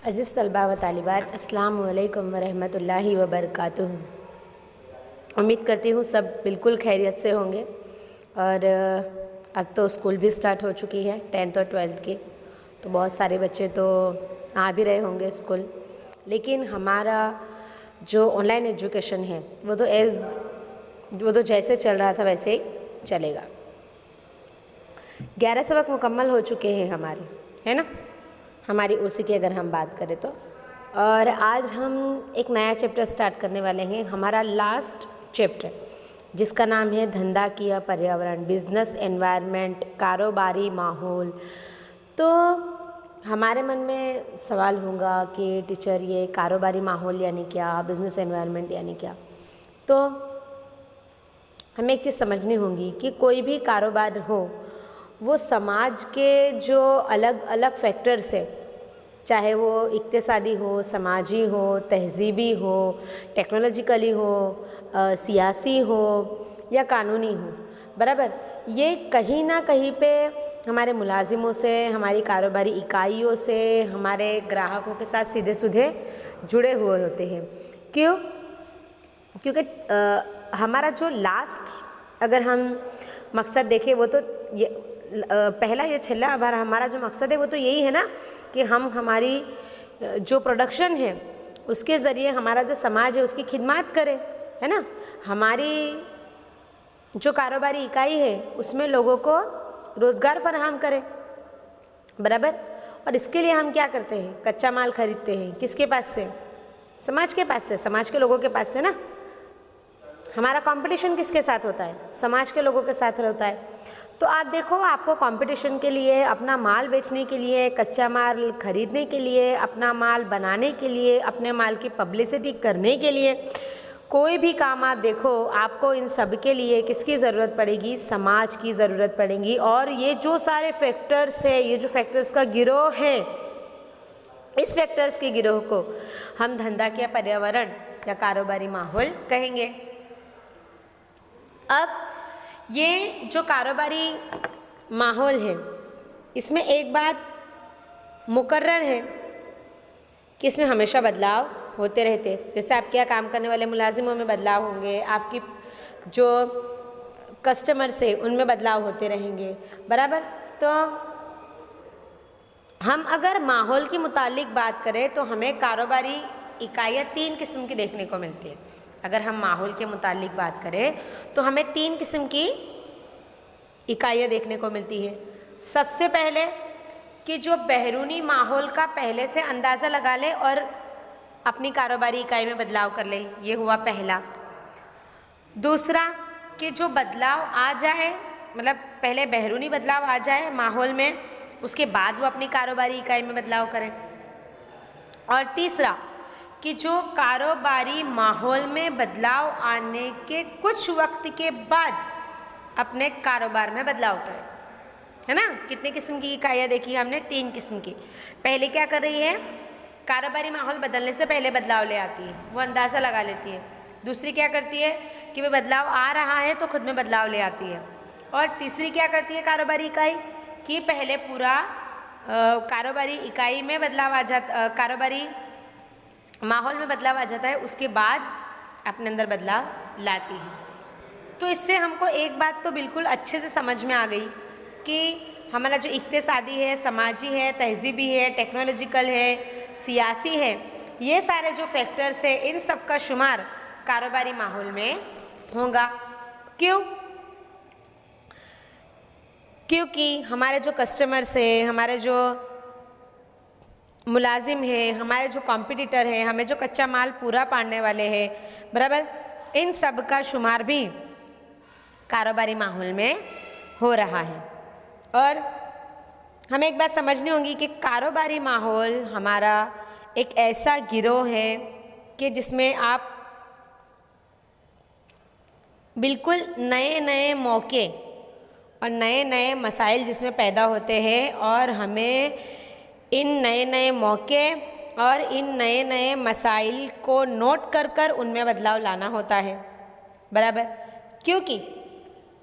अज़ीज़ तलबा व तालिबात, अस्सलामु अलैकुम व रहमतुल्लाहि व बरकातुहू। उम्मीद करती हूँ सब बिल्कुल खैरियत से होंगे। और अब तो स्कूल भी स्टार्ट हो चुकी है 10th और 12th की, तो बहुत सारे बच्चे तो आ भी रहे होंगे स्कूल। लेकिन हमारा जो ऑनलाइन एजुकेशन है वो तो जैसे चल रहा था वैसे ही चलेगा। 11 सबक मुकम्मल हो चुके हैं हमारे, है ना, हमारी उसी की अगर हम बात करें तो। और आज हम एक नया चैप्टर स्टार्ट करने वाले हैं, हमारा लास्ट चैप्टर, जिसका नाम है धंधाकीय पर्यावरण, बिजनेस एनवायरनमेंट, कारोबारी माहौल। तो हमारे मन में सवाल होगा कि टीचर ये कारोबारी माहौल यानी क्या, बिजनेस एनवायरनमेंट यानी क्या। तो हमें एक चीज़ समझनी होगी कि कोई भी कारोबार हो वो समाज के जो अलग अलग फैक्टर्स है, चाहे वो इक्तिसादी हो, समाजी हो, तहजीबी हो, टेक्नोलॉजिकली हो, सियासी हो या कानूनी हो, बराबर, ये कहीं ना कहीं पे हमारे मुलाजिमों से, हमारी कारोबारी इकाइयों से, हमारे ग्राहकों के साथ सीधे सीधे जुड़े हुए होते हैं। क्यों? क्योंकि हमारा जो लास्ट अगर हम मकसद देखें वो तो ये पहला ये छेल्ला बार हमारा जो मकसद है वो तो यही है ना कि हम हमारी जो प्रोडक्शन है उसके ज़रिए हमारा जो समाज है उसकी खिदमत करें, है ना। हमारी जो कारोबारी इकाई है उसमें लोगों को रोज़गार फराहम करें, बराबर। और इसके लिए हम क्या करते हैं, कच्चा माल खरीदते हैं, किसके पास से? समाज के पास से, समाज के लोगों के पास से ना। हमारा कंपटीशन किसके साथ होता है? समाज के लोगों के साथ होता है। तो आप देखो, आपको कंपटीशन के लिए, अपना माल बेचने के लिए, कच्चा माल खरीदने के लिए, अपना माल बनाने के लिए, अपने माल की पब्लिसिटी करने के लिए, कोई भी काम आप देखो, आपको इन सब के लिए किसकी ज़रूरत पड़ेगी? समाज की ज़रूरत पड़ेगी। और ये जो सारे फैक्टर्स है, ये जो फैक्टर्स का गिरोह है, इस फैक्टर्स के गिरोह को हम धंधाकीय पर्यावरण या कारोबारी माहौल कहेंगे। अब ये जो कारोबारी माहौल है इसमें एक बात मुकर्रर है कि इसमें हमेशा बदलाव होते रहते। जैसे आपके यहाँ काम करने वाले मुलाजिमों में बदलाव होंगे, आपकी जो कस्टमर्स है उनमें बदलाव होते रहेंगे, बराबर। तो हम अगर माहौल के मुतालिक बात करें तो हमें कारोबारी इकाइयाँ 3 किस्म की देखने को मिलती है। अगर हम माहौल के मुतालिक बात करें तो हमें 3 किस्म की इकाइयाँ देखने को मिलती है। सबसे पहले कि जो बैरूनी माहौल का पहले से अंदाज़ा लगा ले और अपनी कारोबारी इकाई में बदलाव कर ले, ये हुआ पहला। दूसरा कि जो बदलाव आ जाए, मतलब पहले बैरूनी बदलाव आ जाए माहौल में, उसके बाद वो अपनी कारोबारी इकाई में बदलाव करें। और तीसरा कि जो कारोबारी माहौल में बदलाव आने के कुछ वक्त के बाद अपने कारोबार में बदलाव करें, है ना। कितने किस्म की इकाइयाँ देखी हमने? 3 किस्म की। पहले क्या कर रही है, कारोबारी माहौल बदलने से पहले बदलाव ले आती है, वो अंदाज़ा लगा लेती है। दूसरी क्या करती है कि भाई बदलाव आ रहा है तो खुद में बदलाव ले आती है। और तीसरी क्या करती है कारोबारी इकाई कि पहले पूरा कारोबारी इकाई में बदलाव आ जाता, कारोबारी माहौल में बदलाव आ जाता है, उसके बाद अपने अंदर बदलाव लाती है। तो इससे हमको एक बात तो बिल्कुल अच्छे से समझ में आ गई कि हमारा जो इक्तिसादी है, समाजी है, तहजीबी है, टेक्नोलॉजिकल है, सियासी है, ये सारे जो फैक्टर्स है इन सब का शुमार कारोबारी माहौल में होगा। क्यों? क्योंकि हमारे जो कस्टमर्स है, हमारे जो मुलाजिम है, हमारे जो कॉम्पिटिटर है, हमें जो कच्चा माल पूरा पाड़ने वाले हैं, बराबर, इन सब का शुमार भी कारोबारी माहौल में हो रहा है। और हमें एक बात समझनी होगी कि कारोबारी माहौल हमारा एक ऐसा गिरोह है कि जिसमें आप बिल्कुल नए नए मौके और नए नए मसाइल जिसमें पैदा होते हैं, और हमें इन नए नए मौके और इन नए नए मसाइल को नोट कर कर उनमें बदलाव लाना होता है, बराबर। क्योंकि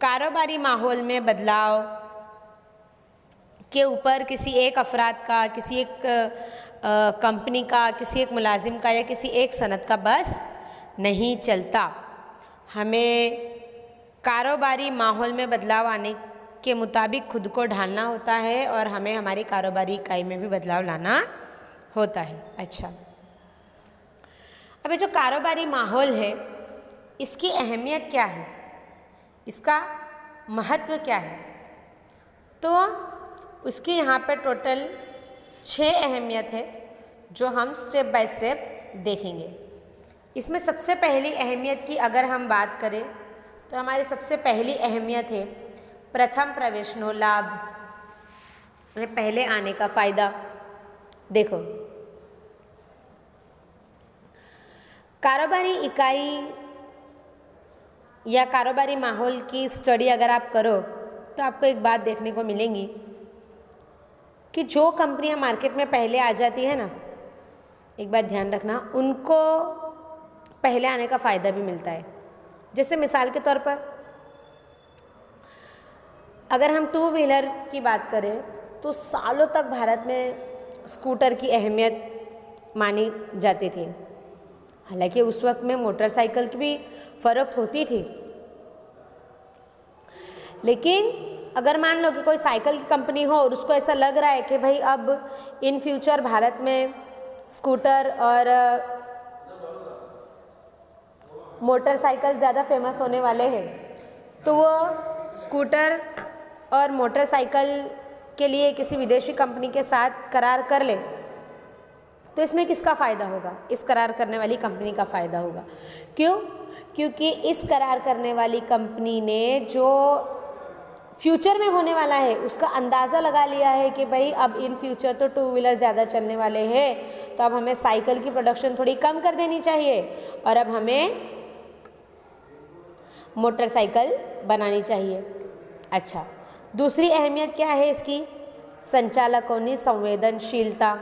कारोबारी माहौल में बदलाव के ऊपर किसी एक अफराद का, किसी एक कंपनी का, किसी एक मुलाजिम का या किसी एक सनत का बस नहीं चलता। हमें कारोबारी माहौल में बदलाव आने के मुताबिक खुद को ढालना होता है और हमें हमारी कारोबारी इकाई में भी बदलाव लाना होता है। अच्छा, अब ये जो कारोबारी माहौल है इसकी अहमियत क्या है, इसका महत्व क्या है, तो उसकी यहाँ पर टोटल 6 अहमियत है जो हम स्टेप बाय स्टेप देखेंगे। इसमें सबसे पहली अहमियत की अगर हम बात करें तो हमारी सबसे पहली अहमियत है प्रथम प्रवेशनो लाभ, पहले आने का फ़ायदा। देखो, कारोबारी इकाई या कारोबारी माहौल की स्टडी अगर आप करो तो आपको एक बात देखने को मिलेंगी कि जो कंपनियां मार्केट में पहले आ जाती है ना, एक बात ध्यान रखना, उनको पहले आने का फ़ायदा भी मिलता है। जैसे मिसाल के तौर पर अगर हम 2 व्हीलर की बात करें तो सालों तक भारत में स्कूटर की अहमियत मानी जाती थी। हालांकि उस वक्त में मोटरसाइकिल की भी फ़रोख्त होती थी, लेकिन अगर मान लो कि कोई साइकिल की कंपनी हो और उसको ऐसा लग रहा है कि भाई अब इन फ्यूचर भारत में स्कूटर और मोटरसाइकिल ज़्यादा फेमस होने वाले हैं, तो वो स्कूटर और मोटरसाइकिल के लिए किसी विदेशी कंपनी के साथ करार कर ले, तो इसमें किसका फ़ायदा होगा? इस करार करने वाली कंपनी का फ़ायदा होगा। क्यों? क्योंकि इस करार करने वाली कंपनी ने जो फ्यूचर में होने वाला है उसका अंदाज़ा लगा लिया है कि भाई अब इन फ्यूचर तो 2 व्हीलर ज़्यादा चलने वाले हैं, तो अब हमें साइकिल की प्रोडक्शन थोड़ी कम कर देनी चाहिए और अब हमें मोटरसाइकिल बनानी चाहिए। अच्छा, दूसरी अहमियत क्या है इसकी? संचालकों की संवेदनशीलता।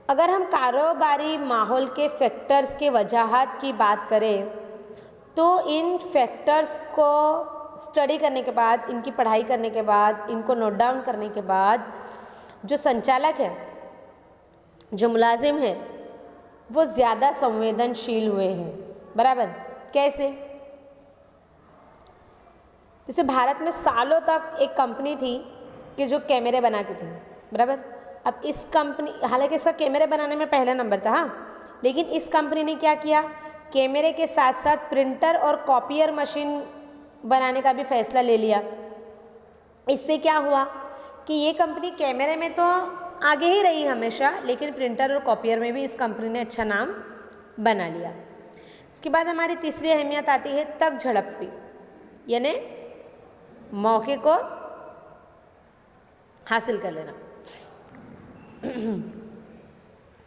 अगर हम कारोबारी माहौल के फैक्टर्स के वजहात की बात करें तो इन फैक्टर्स को स्टडी करने के बाद, इनकी पढ़ाई करने के बाद, इनको नोट डाउन करने के बाद जो संचालक है, जो मुलाजिम है, वो ज़्यादा संवेदनशील हुए हैं। बराबर? कैसे? जैसे भारत में सालों तक एक कंपनी थी कि जो कैमरे बनाती थी। बराबर? अब इस कंपनी, हालांकि इसका कैमरे बनाने में पहला नंबर था, हाँ, लेकिन इस कंपनी ने क्या किया, कैमरे के साथ साथ प्रिंटर और कॉपियर मशीन बनाने का भी फैसला ले लिया। इससे क्या हुआ कि ये कंपनी कैमरे में तो आगे ही रही हमेशा, लेकिन प्रिंटर और कॉपियर में भी इस कंपनी ने अच्छा नाम बना लिया। इसके बाद हमारी तीसरी अहमियत आती है तक झड़पी, यानी मौके को हासिल कर लेना।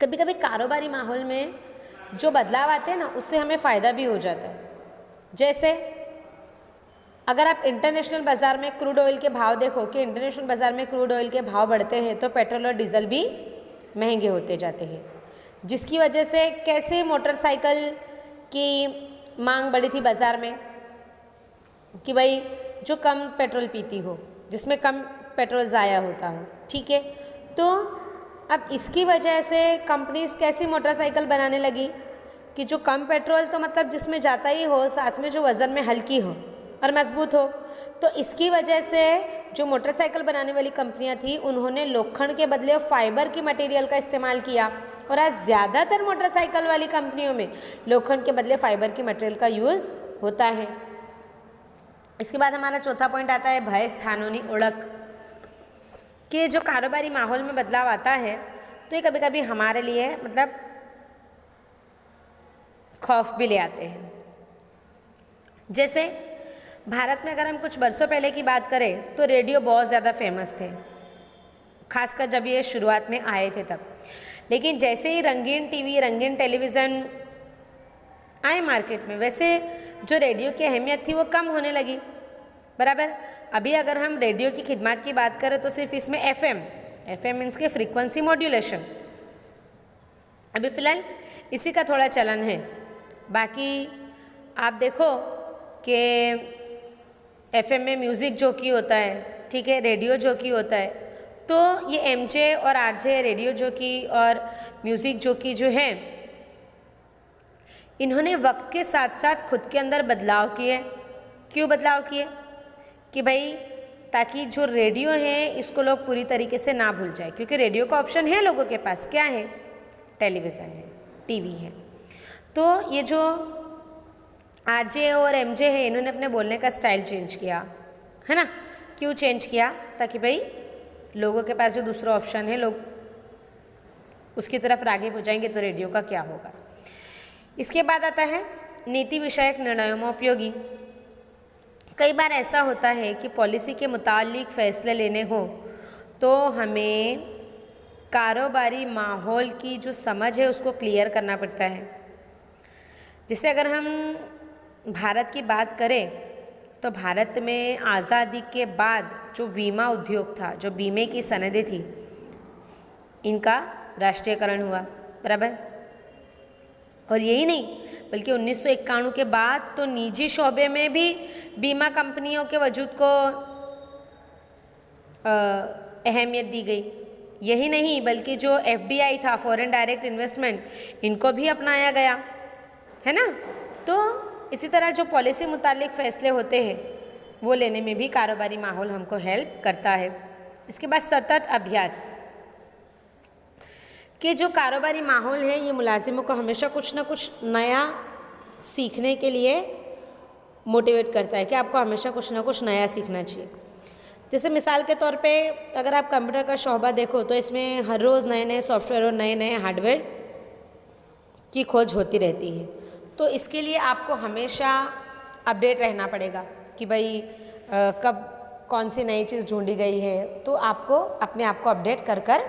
कभी कभी कारोबारी माहौल में जो बदलाव आते हैं ना, उससे हमें फ़ायदा भी हो जाता है। जैसे अगर आप इंटरनेशनल बाज़ार में क्रूड ऑयल के भाव देखो कि इंटरनेशनल बाज़ार में क्रूड ऑयल के भाव बढ़ते हैं तो पेट्रोल और डीजल भी महंगे होते जाते हैं, जिसकी वजह से कैसे मोटरसाइकिल की मांग बढ़ी थी बाज़ार में कि भाई जो कम पेट्रोल पीती हो, जिसमें कम पेट्रोल ज़ाया होता हो, ठीक है। तो अब इसकी वजह से कंपनीज कैसी मोटरसाइकिल बनाने लगी कि जो कम पेट्रोल, तो मतलब जिसमें जाता ही हो, साथ में जो वज़न में हल्की हो और मजबूत हो। तो इसकी वजह से जो मोटरसाइकिल बनाने वाली कंपनियां थी, उन्होंने लोखंड के बदले फाइबर की मटेरियल का इस्तेमाल किया, और आज ज़्यादातर मोटरसाइकिल वाली कंपनियों में लोखंड के बदले फाइबर की मटेरियल का यूज़ होता है। इसके बाद हमारा चौथा पॉइंट आता है भय स्थानों की ओळख, कि जो कारोबारी माहौल में बदलाव आता है तो ये कभी कभी हमारे लिए मतलब खौफ भी ले आते हैं। जैसे भारत में अगर हम कुछ बरसों पहले की बात करें तो रेडियो बहुत ज़्यादा फेमस थे, खासकर जब ये शुरुआत में आए थे तब। लेकिन जैसे ही रंगीन टीवी, रंगीन टेलीविज़न आए मार्केट में, वैसे जो रेडियो की अहमियत थी वो कम होने लगी। बराबर? अभी अगर हम रेडियो की खिदमत की बात करें तो सिर्फ इसमें एफएम मीन्स के फ्रीक्वेंसी मॉड्यूलेशन, अभी फ़िलहाल इसी का थोड़ा चलन है। बाकी आप देखो कि एफएम में म्यूज़िक जो की होता है, ठीक है, रेडियो जो की होता है, तो ये एमजे और आरजे रेडियो जॉकी और म्यूज़िक जॉकी जो है, इन्होंने वक्त के साथ साथ खुद के अंदर बदलाव किए। क्यों बदलाव किए? कि भाई ताकि जो रेडियो है इसको लोग पूरी तरीके से ना भूल जाए, क्योंकि रेडियो का ऑप्शन है लोगों के पास, क्या है? टेलीविज़न है, टीवी है। तो ये जो आरजे और एमजे है, इन्होंने अपने बोलने का स्टाइल चेंज किया, है ना। क्यों चेंज किया? ताकि भाई लोगों के पास जो दूसरा ऑप्शन है, लोग उसकी तरफ राग़िब हो जाएंगे, तो रेडियो का क्या होगा। इसके बाद आता है नीति विषयक निर्णयों में उपयोगी। कई बार ऐसा होता है कि पॉलिसी के मुतालिक फ़ैसले लेने हो तो हमें कारोबारी माहौल की जो समझ है उसको क्लियर करना पड़ता है। जैसे अगर हम भारत की बात करें तो भारत में आज़ादी के बाद जो बीमा उद्योग था, जो बीमे की सनदें थी, इनका राष्ट्रीयकरण हुआ, बराबर। और यही नहीं बल्कि 1991 के बाद तो निजी शोबे में भी बीमा कंपनियों के वजूद को अहमियत दी गई। यही नहीं बल्कि जो FDI था, फॉरेन डायरेक्ट इन्वेस्टमेंट, इनको भी अपनाया गया, है ना। तो इसी तरह जो पॉलिसी मुतालिक फ़ैसले होते हैं वो लेने में भी कारोबारी माहौल हमको हेल्प करता है। इसके बाद सतत अभ्यास कि जो कारोबारी माहौल है ये मुलाजिमों को हमेशा कुछ ना कुछ नया सीखने के लिए मोटिवेट करता है कि आपको हमेशा कुछ ना कुछ नया सीखना चाहिए। जैसे मिसाल के तौर पे अगर आप कंप्यूटर का शोबा देखो तो इसमें हर रोज़ नए नए सॉफ्टवेयर और नए नए हार्डवेयर की खोज होती रहती है। तो इसके लिए आपको हमेशा अपडेट रहना पड़ेगा कि भाई कब कौन सी नई चीज़ ढूंढी गई है, तो आपको अपने आप को अपडेट कर कर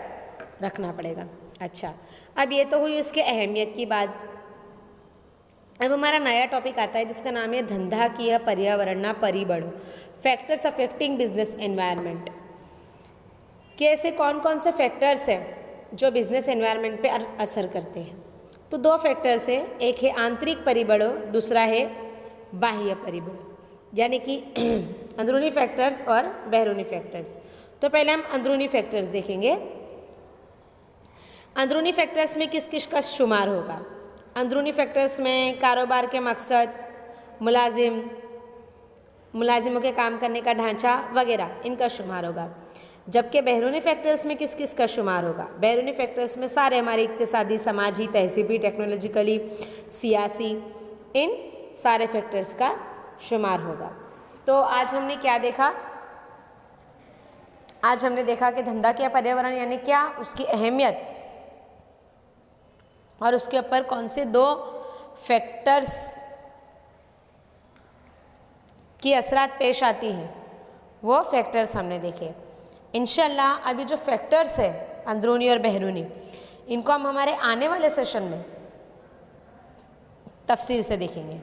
रखना पड़ेगा। अच्छा, अब ये तो हुई उसके अहमियत की बात। अब हमारा नया टॉपिक आता है जिसका नाम है धंधाकीय पर्यावरण परिबल, फैक्टर्स अफेक्टिंग बिजनेस एनवायरनमेंट। कि ऐसे कौन कौन से फैक्टर्स हैं जो बिजनेस एनवायरनमेंट पे असर करते हैं। तो दो फैक्टर्स है, एक है आंतरिक परिबलों, दूसरा है बाह्य परिबल, यानी कि अंदरूनी फैक्टर्स और बैरूनी फैक्टर्स। तो पहले हम अंदरूनी फैक्टर्स देखेंगे। अंदरूनी फैक्टर्स में किस किस का शुमार होगा? अंदरूनी फैक्टर्स में कारोबार के मकसद, मुलाजिमों के काम करने का ढांचा वगैरह, इनका शुमार होगा। जबकि बैरूनी फैक्टर्स में किस किस का शुमार होगा? बैरूनी फैक्टर्स में सारे हमारे इक्तिसादी, समाजी, तहजीबी, टेक्नोलॉजिकली, सियासी, इन सारे फैक्टर्स का शुमार होगा। तो आज हमने क्या देखा? आज हमने देखा कि धंधा क्या पर्यावरण यानी क्या, उसकी अहमियत और उसके ऊपर कौन से दो फैक्टर्स की असरात पेश आती हैं, वो फैक्टर्स हमने देखे। इंशाल्लाह अभी जो फैक्टर्स है अंदरूनी और बहरूनी, इनको हम हमारे आने वाले सेशन में तफसील से देखेंगे।